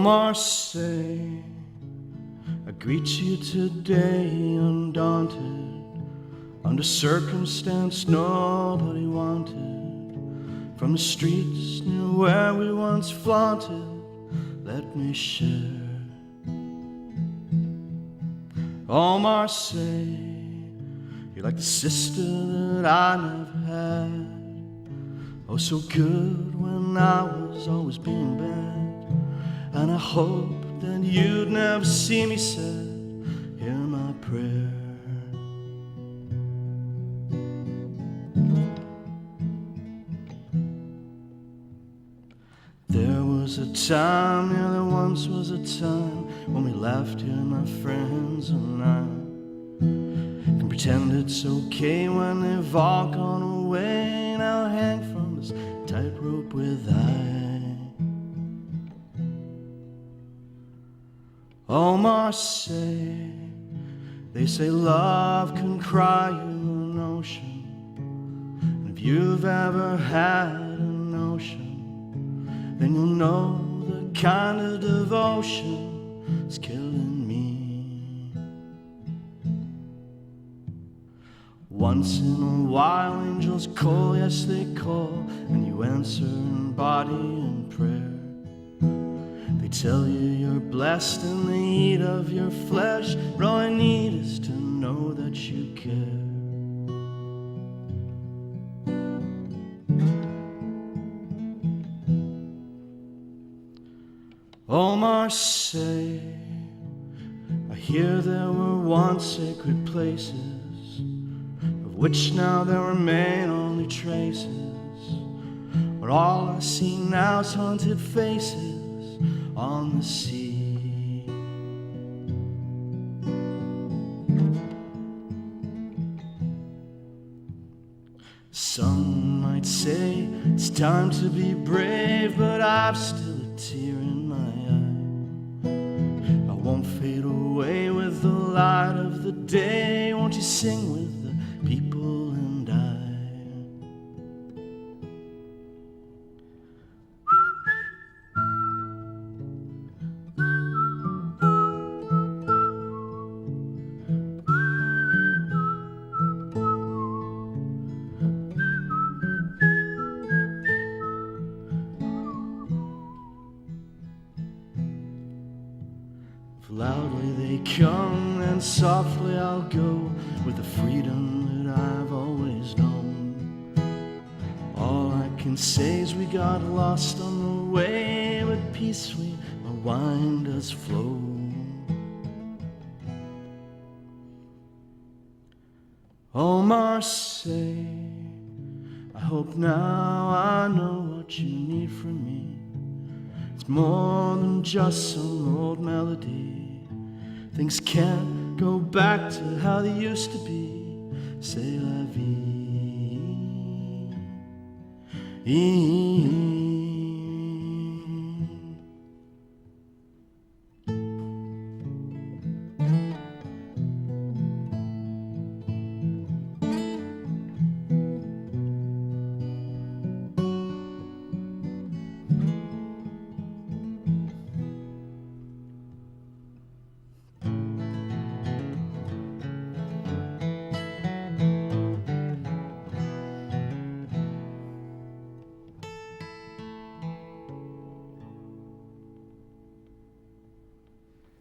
Marseille, I greet you today undaunted, under circumstance nobody wanted. From the streets near where we once flaunted, let me share. Oh Marseille, you're like the sister that I never had. Oh so good when I was always being bad. And I hoped that you'd never see me sad. Hear my prayer. There was a time, yeah there once was a time, when we laughed here, my friends and I, can pretend it's okay when they've all gone away. Now hang from this tightrope with I. Oh Marseille, they say love can cry you an ocean. And if you've ever had an ocean, then you'll know the kind of devotion is killing me. Once in a while angels call, yes they call, and you answer in body and prayer. They tell you you're blessed and they eat of your flesh, but all I need is to know that you care. Oh Marseille, I hear there were once sacred places, of which now there remain only traces, but all I see now is haunted faces on the sea. Some might say it's time to be brave, but I've still a tear in my eye. I won't fade away with the light of the day. Won't you sing with the people and I? Loudly they come, and softly I'll go, with the freedom that I've always known. All I can say is we got lost on the way, but peacefully my wine does flow. Oh Marseille, I hope now I know what you need from me. It's more than just some old melody. Things can't go back to how they used to be. C'est la vie.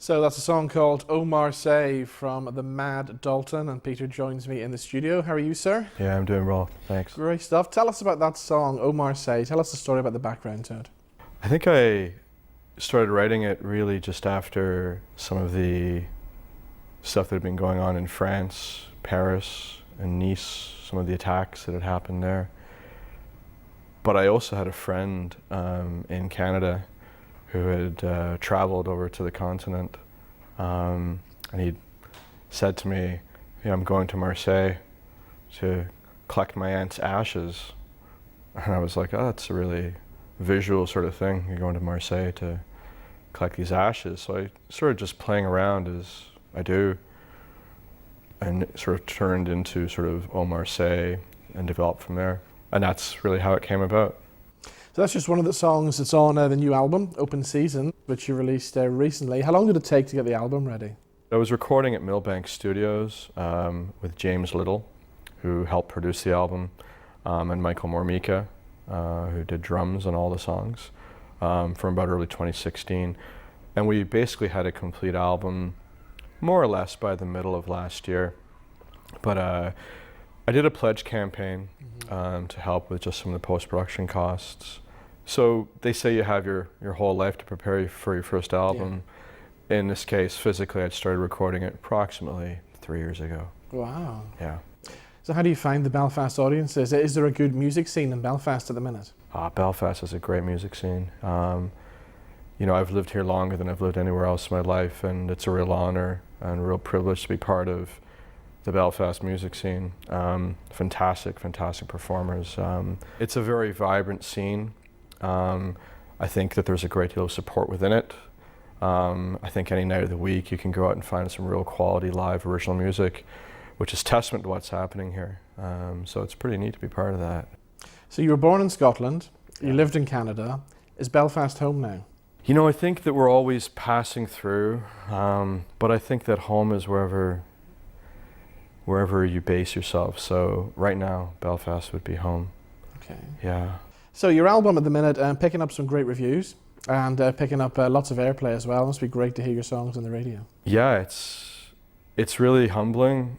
So that's a song called Oh Marseille from the Mad Dalton, and Peter joins me in the studio. How are you, sir? Yeah, I'm doing well, thanks. Great stuff. Tell us about that song, Oh Marseille. Tell us the story about the background to it. I think I started writing it really just after some of the stuff that had been going on in France, Paris, and Nice, some of the attacks that had happened there. But I also had a friend in Canada who had traveled over to the continent, and he said to me, "Yeah, I'm going to Marseille to collect my aunt's ashes." And I was like, "Oh, that's a really visual sort of thing. You're going to Marseille to collect these ashes." So I started just playing around as I do, and it sort of turned into sort of Oh Marseille and developed from there. And that's really how it came about. So that's just one of the songs that's on the new album, Open Season, which you released recently. How long did it take to get the album ready? I was recording at Millbank Studios with James Little, who helped produce the album, and Michael Mormika, who did drums on all the songs, from about early 2016. And we basically had a complete album more or less by the middle of last year. But I did a pledge campaign to help with just some of the post-production costs. So they say you have your whole life to prepare for your first album. Yeah. In this case, physically, I'd started recording it approximately 3 years ago. Wow. Yeah. So how do you find the Belfast audiences? Is there a good music scene in Belfast at the minute? Belfast is a great music scene. You know, I've lived here longer than I've lived anywhere else in my life, and it's a real honor and a real privilege to be part of the Belfast music scene. Fantastic, fantastic performers. It's a very vibrant scene. I think that there's a great deal of support within it. I think any night of the week you can go out and find some real quality live original music, which is testament to what's happening here. So it's pretty neat to be part of that. So you were born in Scotland, you lived in Canada. Is Belfast home now? You know, I think that we're always passing through, but I think that home is wherever you base yourself. So right now, Belfast would be home. Okay. Yeah. So your album at the minute, picking up some great reviews and picking up lots of airplay as well. It must be great to hear your songs on the radio. Yeah, it's really humbling.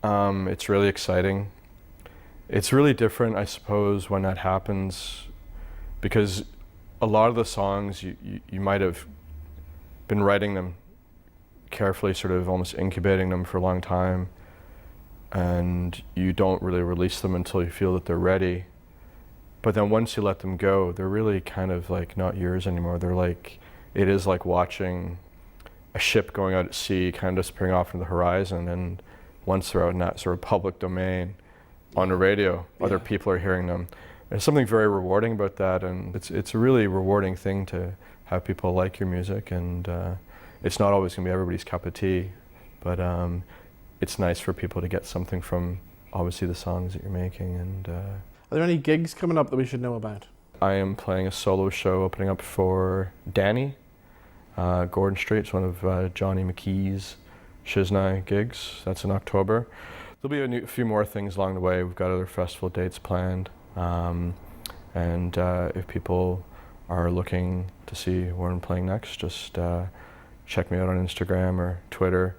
It's really exciting. It's really different, I suppose, when that happens, because a lot of the songs you might have been writing them carefully, sort of almost incubating them for a long time, and you don't really release them until you feel that they're ready. But then once you let them go, they're really kind of like not yours anymore. They're like, it is like watching a ship going out at sea, kind of disappearing off into the horizon, and once they're out in that sort of public domain on the radio, other people are hearing them. There's something very rewarding about that, and it's a really rewarding thing to have people like your music, and it's not always going to be everybody's cup of tea, but it's nice for people to get something from, obviously, the songs that you're making. And are there any gigs coming up that we should know about? I am playing a solo show opening up for Danny, Gordon Street. It's one of Johnny McKee's Shiznai gigs. That's in October. There'll be a few more things along the way. We've got other festival dates planned. And if people are looking to see where I'm playing next, just check me out on Instagram or Twitter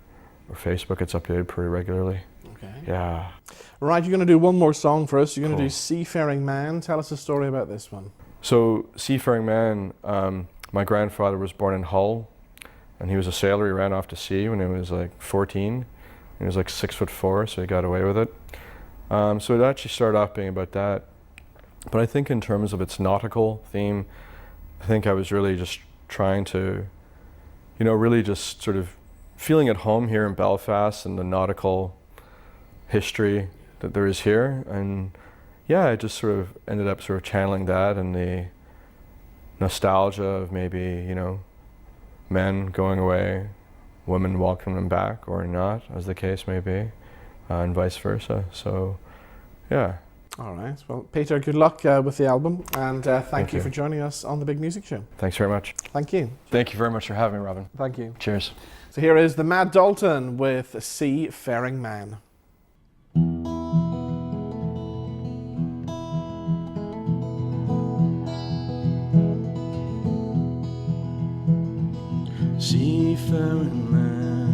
or Facebook. It's updated pretty regularly. Okay. Yeah. Right, you're going to do one more song for us. You're going to do Seafaring Man. Tell us a story about this one. So, Seafaring Man, my grandfather was born in Hull, and he was a sailor. He ran off to sea when he was like 14. He was like 6'4", so he got away with it. So it actually started off being about that. But I think in terms of its nautical theme, I think I was really just trying to, you know, really just sort of feeling at home here in Belfast and the nautical history that there is here. And yeah, I just sort of ended up sort of channeling that and the nostalgia of maybe, you know, men going away, women welcoming them back or not, as the case may be, and vice versa. So, yeah. All right. Well, Peter, good luck with the album, and thank you for joining us on The Big Music Show. Thanks very much. Thank you. Thank you very much for having me, Robin. Thank you. Cheers. So here is the Mad Dalton with Seafaring Man. Seafaring man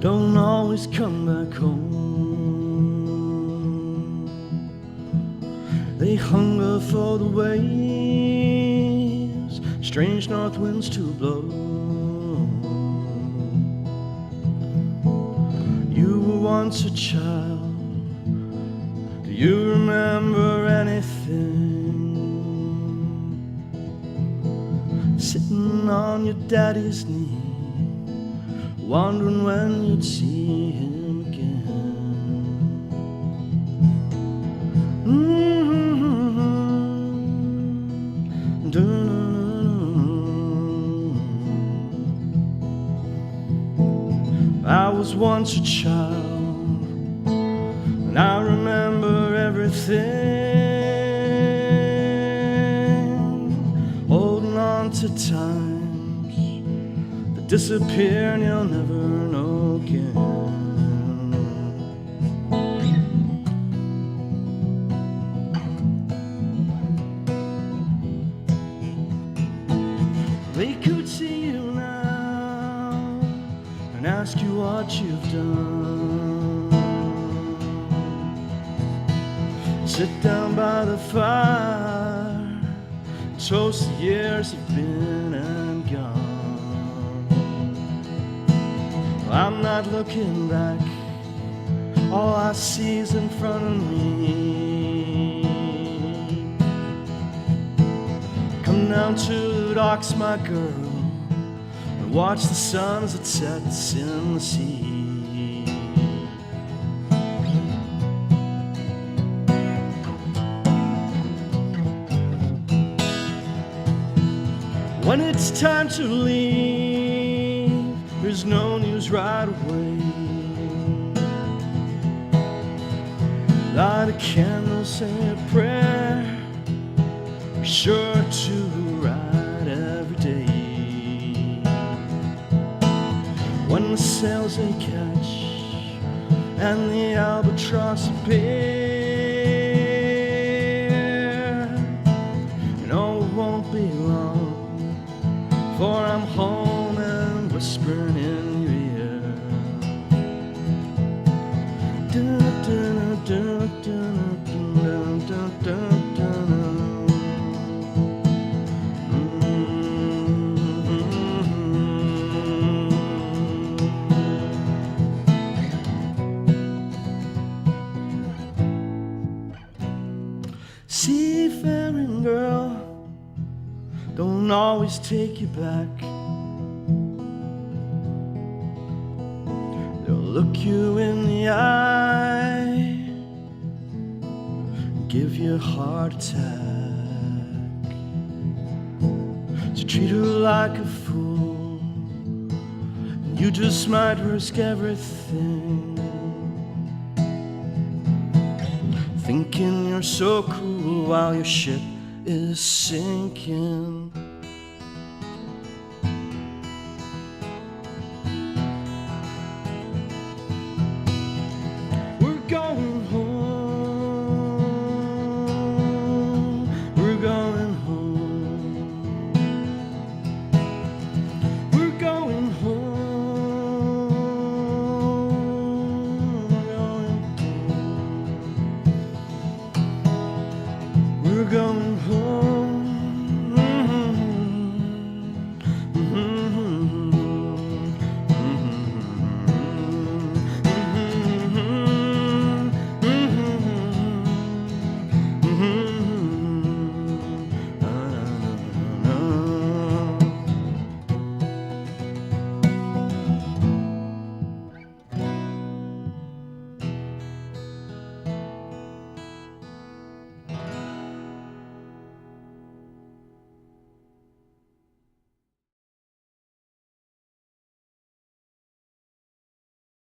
don't always come back home. They hunger for the waves, strange north winds to blow. You were once a child, do you remember anything? Sitting on your daddy's knee, wondering when you'd see him again. I was once a child, and I remember everything. moments at times that disappear and you'll never know again. They could see you now and ask you what you've done. Sit down by the fire, toast the years have been and gone. Well, I'm not looking back, all I see is in front of me. Come down to the docks, my girl, and watch the sun as it sets in the sea. When it's time to leave, there's no news right away. Light a candle, say a prayer, be sure to write every day. When the sails they catch and the albatross appear, you know it won't be long, for I'm home and whispering in your ear. Dun, dun, dun, dun, dun, dun, dun, dun. Seafaring girl, don't always take you back. They'll look you in the eye, give you a heart attack. So treat her like a fool, and you just might risk everything. Thinking you're so cool while your ship is sinking.